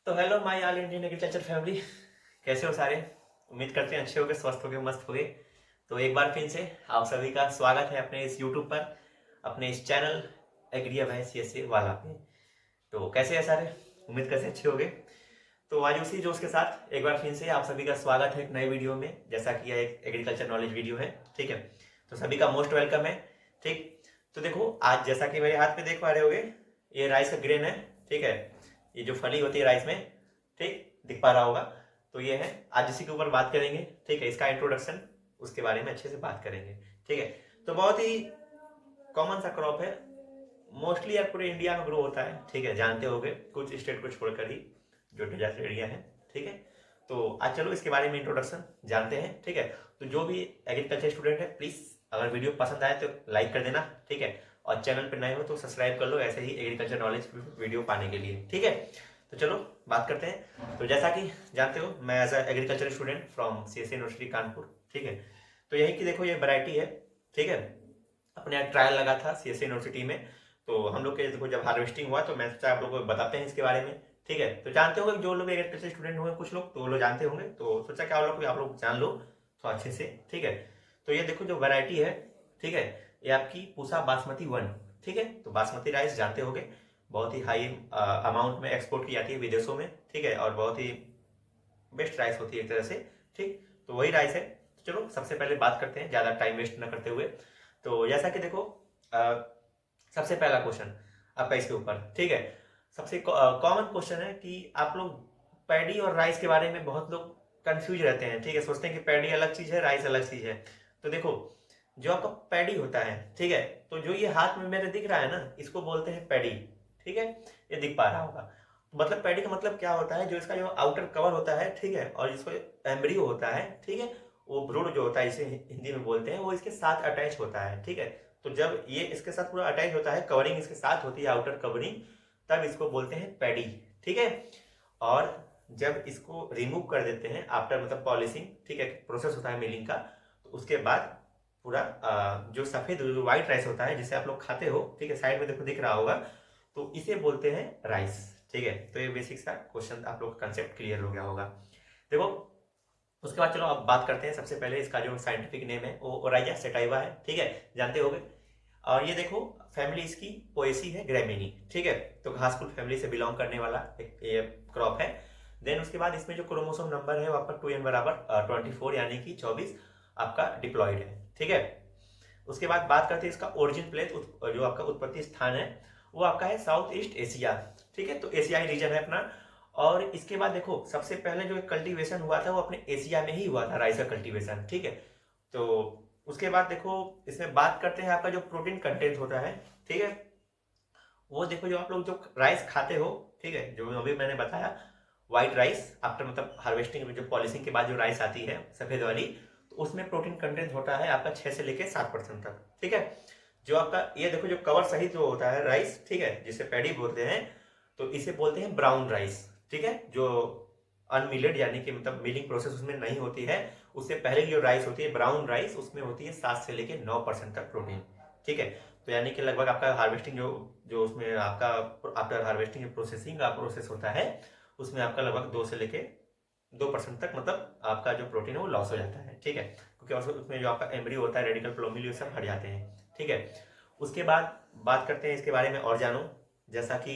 तो hello my all Indian agriculture family. कैसे हो सारे? उम्मीद करते हैं अच्छे होगे, स्वस्थ होगे, मस्त होगे। तो एक बार फिर से आप सभी का स्वागत है अपने इस यूट्यूब पर, अपने इस चैनल एग्री भाई सी वाला पे। तो कैसे हैं सारे? उम्मीद कैसे अच्छे होगे। तो आज उसी जोश के साथ एक बार फिर से आप सभी का स्वागत है एक नए वीडियो में, जैसा कि यह एक एग्रीकल्चर नॉलेज वीडियो है। ठीक है, तो सभी का मोस्ट वेलकम है। ठीक, तो देखो आज जैसा कि मेरे हाथ में देख पा रहे होगे, ये राइस का ग्रेन है। ठीक है, ये जो फली होती है राइस में, ठीक दिख पा रहा होगा। तो ये है, आज इसी के ऊपर बात करेंगे। ठीक है, इसका इंट्रोडक्शन, उसके बारे में अच्छे से बात करेंगे। ठीक है, तो बहुत ही कॉमन सा क्रॉप है, मोस्टली यार पूरे इंडिया में ग्रो होता है। ठीक है, जानते होगे, कुछ स्टेट को छोड़कर ही जो डेजर्ट एरिया है। ठीक है, तो आज चलो इसके बारे में इंट्रोडक्शन जानते हैं। ठीक है, तो जो भी एग्रीकल्चर स्टूडेंट है, प्लीज अगर वीडियो पसंद आए तो लाइक कर देना। ठीक है, और चैनल पर नए हो तो सब्सक्राइब कर लो, ऐसे ही एग्रीकल्चर नॉलेज वीडियो पाने के लिए। ठीक है, तो चलो बात करते हैं। तो जैसा कि जानते हो, मैं as agriculture student from CSC university Kanpur. ठीक है, तो यही की देखो ये वैरायटी है। ठीक है, अपने यहाँ ट्रायल लगा था सीएससी यूनिवर्सिटी में। तो हम लोग के देखो जब हार्वेस्टिंग हुआ तो मैं सोचा आप लोगों को बताते हैं इसके बारे में। ठीक है, तो जानते होंगे जो लोग एग्रीकल्चर स्टूडेंट होंगे, कुछ लोग तो वो लोग जानते होंगे, तो सोचा क्या आप लोग जान लो तो अच्छे से। ठीक है, तो ये देखो जो वैरायटी है, ठीक है, ये आपकी पूसा बासमती 1। ठीक है, तो बासमती राइस जानते होंगे, बहुत ही हाई अमाउंट में एक्सपोर्ट की जाती है विदेशों में। ठीक है, और बहुत ही बेस्ट राइस होती है एक तरह से। ठीक, तो वही राइस है। तो चलो सबसे पहले बात करते हैं ज़्यादा टाइम वेस्ट न करते हुए। तो जैसा कि देखो, सबसे पहला क्वेश्चन आपका इसके ऊपर। ठीक है, सबसे कॉमन क्वेश्चन है कि आप लोग पैडी और राइस के बारे में बहुत लोग कंफ्यूज रहते हैं। ठीक है, सोचते हैं कि पैडी अलग चीज़ है, राइस अलग चीज़ है। तो देखो, जो आपका पैडी होता है, ठीक है, तो जो ये हाथ में मेरे दिख रहा है ना, इसको बोलते हैं पैडी। ठीक है, ये दिख पा रहा होगा। तो मतलब पैडी का मतलब क्या होता है, जो इसका जो आउटर कवर होता है, ठीक है, और इसको एम्ब्रियो होता है, ठीक है, वो भ्रूण जो होता है, इसे हिंदी में बोलते हैं, वो इसके साथ अटैच होता है। ठीक है, तो जब ये इसके साथ पूरा अटैच होता है, कवरिंग इसके साथ होती है, आउटर कवरिंग, तब इसको बोलते हैं पैडी। ठीक है, और जब इसको रिमूव कर देते हैं आफ्टर मतलब पॉलिशिंग, ठीक है, प्रोसेस होता है मिलिंग का, तो उसके बाद पूरा जो सफेद व्हाइट राइस होता है जिसे आप लोग खाते हो, ठीक है, साइड में देखो दिख रहा होगा, तो इसे बोलते हैं राइस। ठीक है, तो ये बेसिक सा क्वेश्चन आप लोग का कंसेप्ट क्लियर हो गया होगा। देखो, उसके बाद चलो अब बात करते हैं। सबसे पहले इसका जो साइंटिफिक नेम है वो ओराइजा सेटाइवा है। ठीक है, जानते होगे। और ये देखो, फैमिली इसकी पोएसी है, ग्रेमिनी। ठीक है, तो घासफूल फैमिली से बिलोंग करने वाला एक ये क्रॉप है। देन उसके बाद इसमें जो क्रोमोसोम नंबर है वो आपका 2n बराबर 24 यानी कि 24 आपका डिप्लॉयड है। ठीक है, उसके बाद बात करते हैं इसका ओरिजिन प्लेस, जो आपका उत्पत्ति स्थान है वो आपका है साउथ ईस्ट एशिया। ठीक है, तो एशियाई रीजन है अपना। और इसके बाद देखो, सबसे पहले जो कल्टीवेशन हुआ था वो अपने एशिया में ही हुआ था, राइस का कल्टीवेशन। ठीक है, तो उसके बाद देखो, इसमें बात करते हैं आपका जो प्रोटीन कंटेंट होता है। ठीक है, वो देखो, जो आप लोग जो राइस खाते हो, ठीक है, जो अभी मैंने बताया, व्हाइट राइस आफ्टर मतलब हार्वेस्टिंग में जो पॉलिशिंग के बाद जो राइस आती है सफेद वाली, तो उसमें प्रोटीन कंटेंट होता है आपका 6 से लेके 7% तक। ठीक है, जो आपका ये देखो, जो कवर सहित जो होता है राइस, ठीक है, जिसे पैडी बोलते हैं, तो इसे बोलते हैं ब्राउन राइस। ठीक है, जो अनमिलेड यानी कि मतलब मिलिंग प्रोसेस उसमें नहीं होती है, उससे पहले की जो राइस होती है ब्राउन राइस, उसमें होती है 7 से लेके 9% तक प्रोटीन। ठीक है, तो यानी कि लगभग आपका हार्वेस्टिंग जो जो उसमें आपका आफ्टर हार्वेस्टिंग प्रोसेसिंग का प्रोसेस होता है, उसमें आपका लगभग 2 से लेके 2% तक मतलब आपका जो प्रोटीन है वो लॉस हो जाता है। ठीक है, क्योंकि उसमें जो आपका एम्ब्रियो होता है, रेडिकल प्लोमिल, ये सब हट जाते हैं। ठीक है, उसके बाद बात करते हैं इसके बारे में और जानो। जैसा कि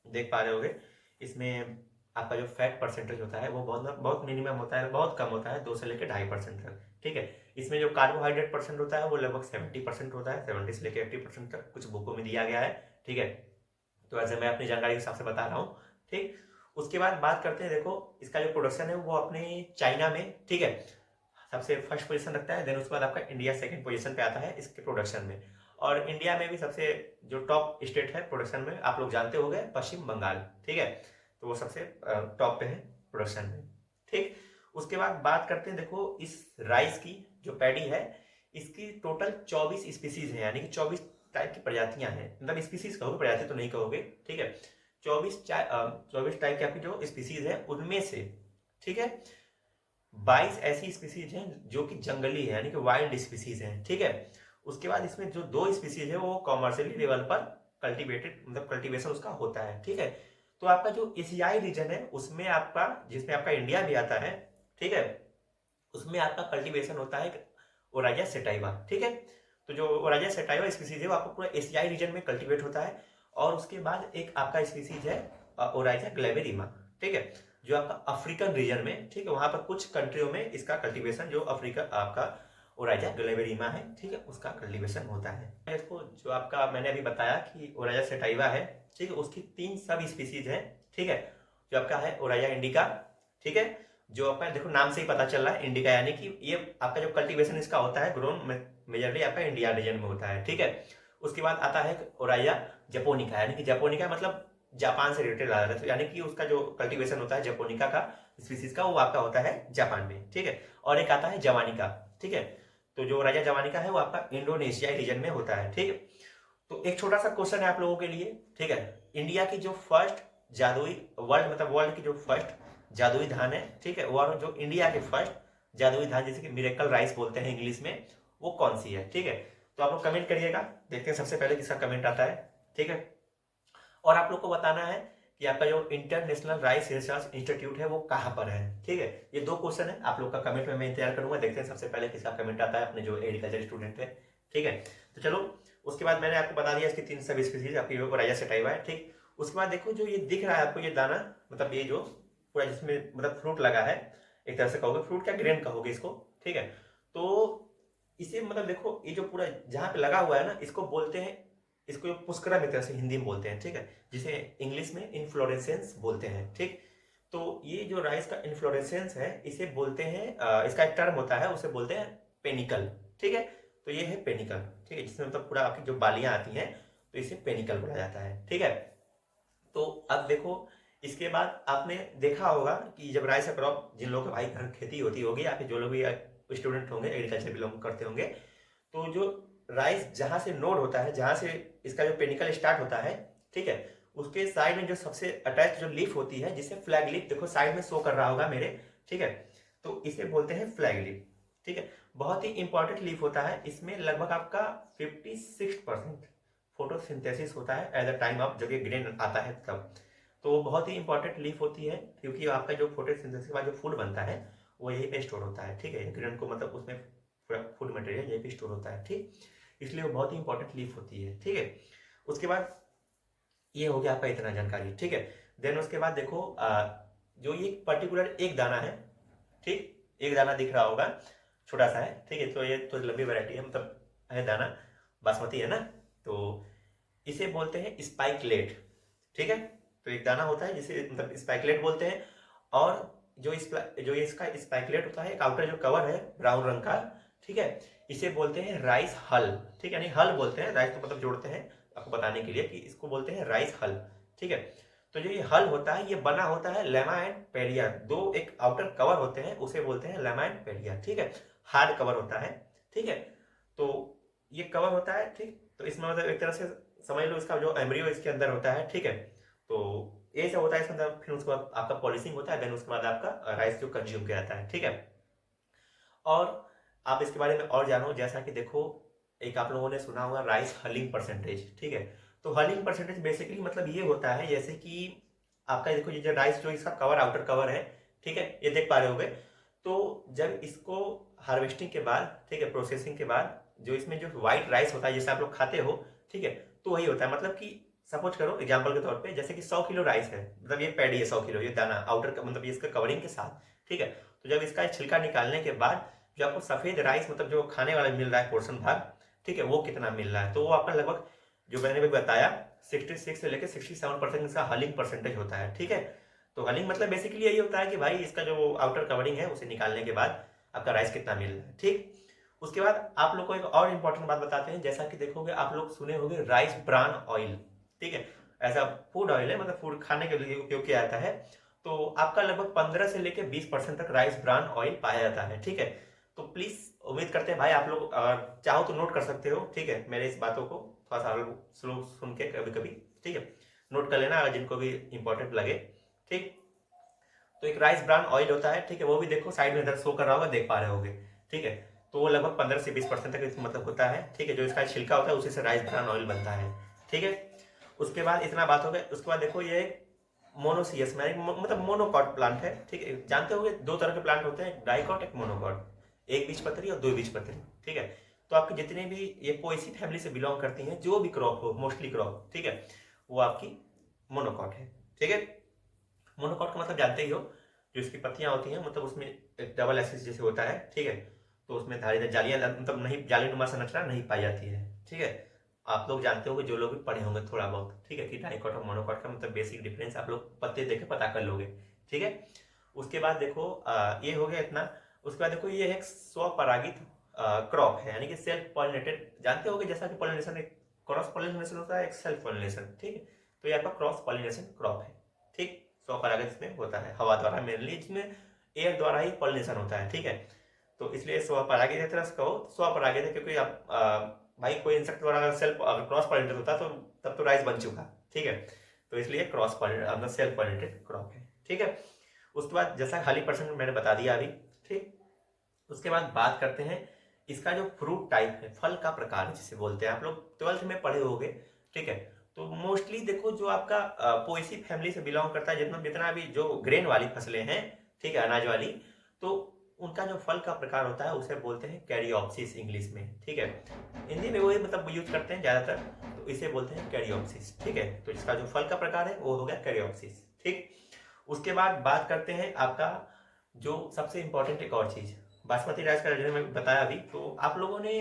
देख पा रहे होगे, इसमें आपका जो फैट परसेंटेज होता है वो बहुत बहुत मिनिमम होता है, बहुत कम होता है, 2 से लेकर 2.5% तक। ठीक है, इसमें जो कार्बोहाइड्रेट परसेंट होता है वो लगभग 70% होता है, 70 से लेकर 80% तक कुछ बुकों में दिया गया है। ठीक है, तो ऐसे मैं अपनी जानकारी के हिसाब से बता रहा हूँ। ठीक, उसके बाद बात करते हैं, देखो इसका जो प्रोडक्शन है वो अपने चाइना में, ठीक है, सबसे फर्स्ट पोजीशन रखता है। देन उसके बाद आपका इंडिया सेकंड पोजीशन पे आता है इसके प्रोडक्शन में। और इंडिया में भी सबसे जो टॉप स्टेट है प्रोडक्शन में, आप लोग जानते होंगे, पश्चिम बंगाल। ठीक है, तो वो सबसे टॉप पे है प्रोडक्शन में। ठीक, उसके बाद बात करते हैं, देखो इस राइस की जो पैडी है, इसकी टोटल 24 स्पीसीज है, यानी कि 24 टाइप की प्रजातियां हैं। मतलब स्पीसीज कहोगे, प्रजाति तो नहीं कहोगे। ठीक है, 24 टाइप की आपकी जो स्पीसीज है उनमें से, ठीक है, 22 ऐसी स्पीसीज हैं जो कि जंगली है, यानी कि वाइल्ड स्पीसीज हैं। ठीक है, उसके बाद इसमें जो 2 स्पीसीज है वो कॉमर्शियली लेवल पर कल्टीवेटेड मतलब कल्टीवेशन उसका होता है। ठीक है, तो आपका जो एशियाई रीजन है उसमें आपका, जिसमें आपका इंडिया भी आता है, ठीक है, उसमें आपका कल्टीवेशन होता है ओराइजा सेटाइवा, ठीक है। तो जो ओराइजा सेटाइवा स्पीसीज है वो आपको पूरा एशियाई रीजन में कल्टीवेट होता है। और उसके बाद एक आपका स्पीसीज है ओराइजा ग्लेवेरिमा, ठीक है, जो आपका अफ्रीकन रीजन में, ठीक है, वहां पर कुछ कंट्रियों में इसका कल्टीवेशन जो अफ्रीका आपका ओराइजा ग्लेवेरिमा है, ठीक है, उसका कल्टीवेशन होता है। इसको जो आपका मैंने अभी बताया कि ओराइजा सेटाइवा है, ठीक है, उसकी 3 सब स्पीसीज है, ठीक है, जो आपका है ओराइजा इंडिका, ठीक है, जो आपका देखो नाम से ही पता चल रहा है इंडिका, यानी कि ये आपका जो कल्टीवेशन इसका होता है ग्रोन मेजरली आपका इंडिया रीजन में होता है, ठीक है। उसके बाद आता है ओराइजा जपोनिका, यानी कि जपोनिका मतलब जापान से रिलेटेड आ रहा है, तो यानी कि उसका जो कल्टीवेशन होता है जपोनिका का स्पीसीज का, वो आपका होता है जापान में, ठीक है। और एक आता है जवानिका, ठीक है, तो जो राजा जवानिका है वो आपका इंडोनेशिया रीजन में होता है, ठीक है। तो एक छोटा सा क्वेश्चन है आप लोगों के लिए, ठीक है, इंडिया की जो फर्स्ट जादुई वर्ल्ड मतलब वर्ल्ड की जो फर्स्ट जादुई धान है, ठीक है, और जो इंडिया के फर्स्ट जादुई धान जिसे कि मिरेकल राइस बोलते हैं इंग्लिश में, वो कौन सी है, ठीक है। तो आप लोग कमेंट करिएगा, देखते हैं सबसे पहले किसका कमेंट आता है, ठीक है। और आप लोग को बताना है कि आपका जो इंटरनेशनल राइस रिसर्च इंस्टीट्यूट है वो कहाँ पर है, ठीक है। ये 2 क्वेश्चन है, आप लोग का कमेंट में मैं इंतजार करूंगा, देखते हैं सबसे पहले किसका कमेंट आता है अपने जो एग्रीकल्चर स्टूडेंट है, ठीक है। तो चलो, उसके बाद मैंने आपको बता दिया इसकी 3 सब स्पीसीज आपकी ओराइजा सेटाइवा है, ठीक। उसके बाद देखो जो ये दिख रहा है आपको ये दाना, मतलब ये जो पूरा जिसमें मतलब फ्रूट लगा है, एक तरह से कहोगे फ्रूट क्या ग्रेन कहोगे इसको, ठीक है। तो इसे मतलब देखो ये जो पूरा जहाँ पे लगा हुआ है ना, इसको बोलते हैं, इसको पुष्करम एक तरह से हिंदी में बोलते हैं, ठीक है, जिसे इंग्लिश में इन्फ्लोरेसेंस बोलते हैं, ठीक। तो ये जो राइस का इन्फ्लोरेसेंस है इसे बोलते हैं इसका एक टर्म होता है, उसे बोलते हैं पेनिकल, ठीक है। तो ये है पेनिकल, ठीक है, जिसमें मतलब पूरा आपकी जो बालियां आती हैं तो इसे पेनिकल बोला जाता है, ठीक है। तो अब देखो इसके बाद आपने देखा होगा कि जब राइस का क्रॉप, जिन लोगों के भाई घर खेती होती होगी या फिर जो लोग भी स्टूडेंट होंगे एग्रीकल्चर बिलोंग करते होंगे, तो जो राइस जहां से नोड होता है, जहां से इसका जो पेनिकल स्टार्ट होता है, ठीक है, उसके साइड में जो सबसे अटैच जो लीफ होती है जिसे फ्लैग लीफ, देखो साइड में शो कर रहा होगा मेरे, ठीक है, तो इसे बोलते हैं फ्लैग लीफ, ठीक है। बहुत ही इंपॉर्टेंट लीफ होता है, इसमें लगभग आपका 56% फोटोसिंथेसिस होता है एट द टाइम ऑफ जब ये ग्रेन आता है तब। तो बहुत ही इंपॉर्टेंट लीफ होती है, क्योंकि आपका जो फोटोसिंथेसिस के बाद जो फूड बनता है वो यहीं पे स्टोर होता है, ठीक है, ग्रेन को मतलब उसमें पूरा फूड मटेरियल यहीं पे स्टोर होता है, ठीक, इसलिए वो बहुत ही इंपॉर्टेंट लीफ होती है, ठीक है। उसके बाद ये हो गया आपका इतना जानकारी, ठीक है। देन उसके बाद देखो जो ये पर्टिकुलर एक दाना है, ठीक, एक दाना दिख रहा होगा, छोटा सा है, ठीक है, तो ये तो लंबी वैरायटी है, मतलब है दाना, बासमती है ना, तो इसे बोलते हैं स्पाइकलेट, ठीक है। तो एक दाना होता है जिसे मतलब स्पाइकलेट बोलते हैं। और जो इसका स्पाइकलेट होता है, एक आउटर जो कवर है ब्राउन रंग का, ठीक है, इसे बोलते हैं राइस हल, ठीक है, यानी हल बोलते हैं, राइस तो मतलब जोड़ते हैं आपको बताने के लिए कि इसको बोलते हैं राइस हल, ठीक है। तो जो ये हल होता है ये बना होता है लेमा एंड पेरिया, दो एक आउटर कवर होते हैं उसे बोलते हैं लेमा एंड पेरिया, ठीक है, हार्ड कवर होता है, ठीक है। तो ये कवर होता है, ठीक, तो इसमें मतलब एक तरह से समझ लो इसका जो एम्ब्रियो इसके अंदर होता है, ठीक है। तो ये सब होता है इसके अंदर, फिर उसके बाद आपका पॉलिशिंग होता है, देन उसके बाद आपका राइस जो कंज्यूम किया जाता है, ठीक है। और आप इसके बारे में और जानो, जैसा कि देखो एक आप लोगों ने सुना होगा राइस हलिंग परसेंटेज, ठीक है। तो हलिंग परसेंटेज बेसिकली मतलब ये होता है जैसे कि आपका देखो ये जो राइस जो इसका कवर आउटर कवर है, ठीक है, ये देख पा रहे होगे। तो जब इसको हार्वेस्टिंग के बाद, ठीक है, प्रोसेसिंग के बाद जो इसमें जो व्हाइट राइस होता है जैसे आप लोग खाते हो, ठीक है, तो वही होता है, मतलब कि सपोज करो एग्जाम्पल के तौर पे जैसे कि 100 किलो राइस है, मतलब ये पैडी है 100 किलो, ये दाना आउटर मतलब ये इसका कवरिंग के साथ, ठीक है। तो जब इसका छिलका निकालने के बाद जो आपको सफेद राइस मतलब जो खाने वाला मिल रहा है पोर्शन भाग, ठीक है, वो कितना मिल रहा है, तो वो आपका लगभग जो मैंने भी बताया 66 से लेकर 67% इसका हलिंग परसेंटेज होता है, ठीक है। तो हलिंग मतलब बेसिकली यही होता है कि भाई इसका जो आउटर कवरिंग है उसे निकालने के बाद आपका राइस कितना मिल रहा है, ठीक। उसके बाद आप लोग को एक और इंपॉर्टेंट बात बताते हैं, जैसा कि देखोगे आप लोग सुने होंगे राइस ब्रान ऑयल, ठीक है, ऐसा फूड ऑयल है, मतलब फूड खाने के लिए उपयोग किया जाता है। तो आपका लगभग 15 से लेकर 20% तक राइस ब्रान ऑयल पाया जाता है, ठीक है। तो प्लीज उम्मीद करते हैं भाई आप लोग चाहो तो नोट कर सकते हो, ठीक है, मेरे इस बातों को थोड़ा सा स्लो सुन के कभी कभी, ठीक है, नोट कर लेना अगर जिनको भी इंपॉर्टेंट लगे, ठीक। तो एक राइस ब्रान ऑयल होता है, ठीक है, वो भी देखो साइड में इधर शो कर रहा होगा, देख पा रहे होगे, ठीक है। तो वो लगभग 15 से 20% तक मतलब होता है, ठीक है, जो इसका छिलका होता है उसी से राइस ब्रान ऑयल बनता है, ठीक है। उसके बाद इतना बात हो गई, उसके बाद देखो ये मोनोसियस मतलब मोनोकॉट प्लांट है, ठीक है। जानते होंगे दो तरह के प्लांट होते हैं, एक डाइकॉट एक मोनोकॉट, एक बीजपत्री और दो बीजपत्री, ठीक है। तो आपकी जितने भी ये पोएसी फैमिली से बिलोंग करती हैं, जो भी क्रॉप हो, मोस्टली क्रॉप, ठीक है, वो आपकी मोनोकॉट है, ठीक है। मोनोकॉट का मतलब जानते ही हो, जो इसकी पत्तियां होती हैं, मतलब उसमें एक डबल एक्सिस जैसे होता है, ठीक है। तो उसमें धारीदार जालियां, मतलब नहीं, जालीनुमा संरचना नहीं पाई जाती है, ठीक है। आप लोग जानते होंगे, जो लोग भी पढ़े होंगे थोड़ा बहुत, ठीक है, कि डाइकॉट और मोनोकॉट का मतलब बेसिक डिफरेंस आप लोग पत्ते देख के पता कर लोगे, ठीक है। उसके बाद देखो ये हो गया इतना। उसके बाद देखो ये एक स्वपरागित क्रॉप है, यानी कि सेल्फ पॉलिनेटेड। जानते होंगे जैसा कि पॉलिनेशन एक क्रॉस पॉलिनेशन होता है, एक सेल्फ पॉलिनेशन, ठीक है। तो ये आपका क्रॉस पॉलिनेशन क्रॉप है, ठीक। स्वपरागित इसमें होता है हवा द्वारा, मेनली इसमें एयर द्वारा ही पॉलिनेशन होता है, ठीक है। तो इसलिए स्वपरागित है, तरह से कहो स्वपरागित है, क्योंकि आप भाई कोई इंसेक्ट द्वारा अगर सेल्फ क्रॉस पॉलिनेटेड होता तो तब तो राइस बन चुका, ठीक है। तो इसलिए cross pollinated self pollinated crop है, ठीक है। उसके बाद जैसा खाली परसेंट मैंने बता दिया अभी, ठीक। उसके बाद बात करते हैं इसका जो फ्रूट टाइप है, फल का प्रकार जिसे बोलते हैं, आप लोग 12th में पढ़े होंगे, ठीक है। तो मोस्टली देखो जो आपका पोएसी फैमिली से बिलोंग करता है, जितना जितना भी जो ग्रेन वाली फसलें हैं, ठीक है, अनाज वाली, तो उनका जो फल का प्रकार होता है उसे बोलते हैं कैरियोप्सिस इंग्लिश में, ठीक है। हिंदी में वही मतलब यूज करते हैं ज्यादातर, तो इसे बोलते हैं कैरियोप्सिस, ठीक है। तो इसका जो फल का प्रकार है वो हो गया कैरियोप्सिस, ठीक। उसके बाद बात करते हैं आपका जो सबसे इंपॉर्टेंट एक और चीज, बासमती राइस का जैसे मैं बताया अभी, तो आप लोगों ने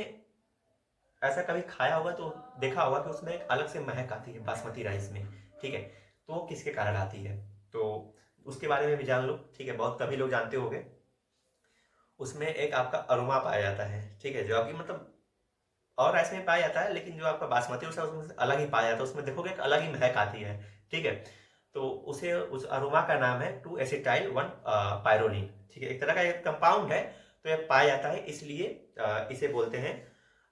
ऐसा कभी खाया होगा तो देखा होगा कि उसमें एक अलग से महक आती है बासमती राइस में, ठीक है। तो वो किसके कारण आती है, तो उसके बारे में भी जान लो, ठीक है। बहुत कभी लोग जानते होंगे, उसमें एक आपका अरोमा पाया जाता है, ठीक है, जो आपकी मतलब और राइस में पाया जाता है, लेकिन जो आपका बासमती उसमें अलग ही पाया जाता है, उसमें देखोगे एक अलग ही महक आती है, ठीक है। तो उसे उस अरोमा का नाम है 2-एसिटाइल-1 पायरोलीन, ठीक है। एक तरह का एक कंपाउंड है, तो यह पाया जाता है, इसलिए इसे बोलते हैं,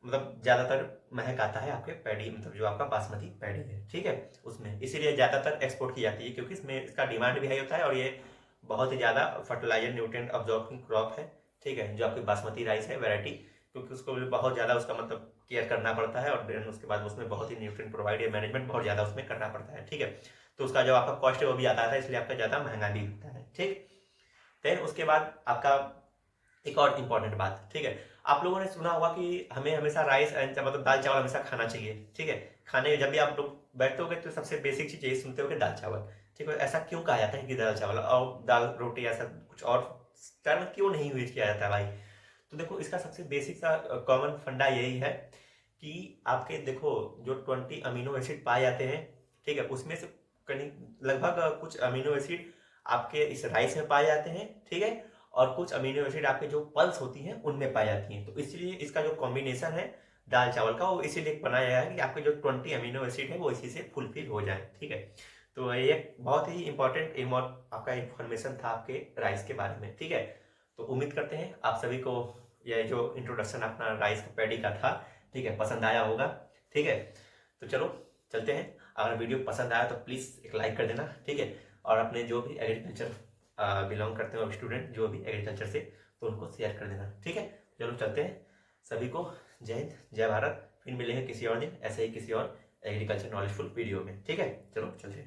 मतलब ज्यादातर महक आता है आपके पैडी, मतलब जो आपका बासमती पैडी है, ठीक है, उसमें, इसीलिए ज्यादातर एक्सपोर्ट की जाती है, क्योंकि इसमें इसका डिमांड भी हाई होता है और ये बहुत ही ज्यादा फर्टिलाइजर न्यूट्रिएंट अब्जॉर्बिंग क्रॉप है, ठीक है, जो आपकी बासमती राइस है वैरायटी, क्योंकि उसको भी बहुत ज़्यादा उसका मतलब केयर करना पड़ता है, और देन उसके बाद उसमें बहुत ही न्यूट्रिएंट प्रोवाइड या मैनेजमेंट बहुत ज़्यादा उसमें करना पड़ता है, ठीक है। तो उसका जो आपका कॉस्ट है वो भी आता है, इसलिए आपका ज़्यादा महंगा भी होता है, ठीक। देन उसके बाद आपका एक और इम्पॉर्टेंट बात, ठीक है। आप लोगों ने सुना होगा कि हमें हमेशा राइस एंड मतलब दाल चावल हमेशा खाना चाहिए, ठीक है। खाने जब भी आप लोग बैठते होगे तो सबसे बेसिक चीज़ यही सुनते होगे, दाल चावल, ठीक है। ऐसा क्यों कहा जाता है कि दाल चावल और दाल रोटी, ऐसा कुछ और टर्म क्यों नहीं यूज किया जाता है भाई। तो देखो इसका सबसे बेसिक सा कॉमन फंडा यही है कि आपके देखो जो 20 अमीनो एसिड पाए जाते हैं, ठीक है, उसमें से कहीं लगभग कुछ अमीनो एसिड आपके इस राइस में पाए जाते हैं, ठीक है, और कुछ अमीनो एसिड आपके जो पल्स होती हैं उनमें पाई जाती हैं। तो इसलिए इसका जो कॉम्बिनेशन है दाल चावल का, वो इसीलिए बनाया गया है कि आपके जो 20 अमीनो एसिड है वो इसी से फुलफिल हो जाए, ठीक है। तो ये बहुत ही इंपॉर्टेंट आपका इंफॉर्मेशन था आपके राइस के बारे में, ठीक है। तो उम्मीद करते हैं आप सभी को यह जो इंट्रोडक्शन अपना राइस पैडी का था, ठीक है, पसंद आया होगा, ठीक है। तो चलो चलते हैं, अगर वीडियो पसंद आया तो प्लीज़ एक लाइक कर देना, ठीक है। और अपने जो भी एग्रीकल्चर बिलोंग करते हो स्टूडेंट, जो भी एग्रीकल्चर से, तो उनको शेयर कर देना, ठीक है। चलो चलते हैं, सभी को जय हिंद जय भारत। फिर मिलेंगे किसी और दिन ऐसे ही किसी और एग्रीकल्चर नॉलेजफुल वीडियो में, ठीक है। चलो चलते हैं।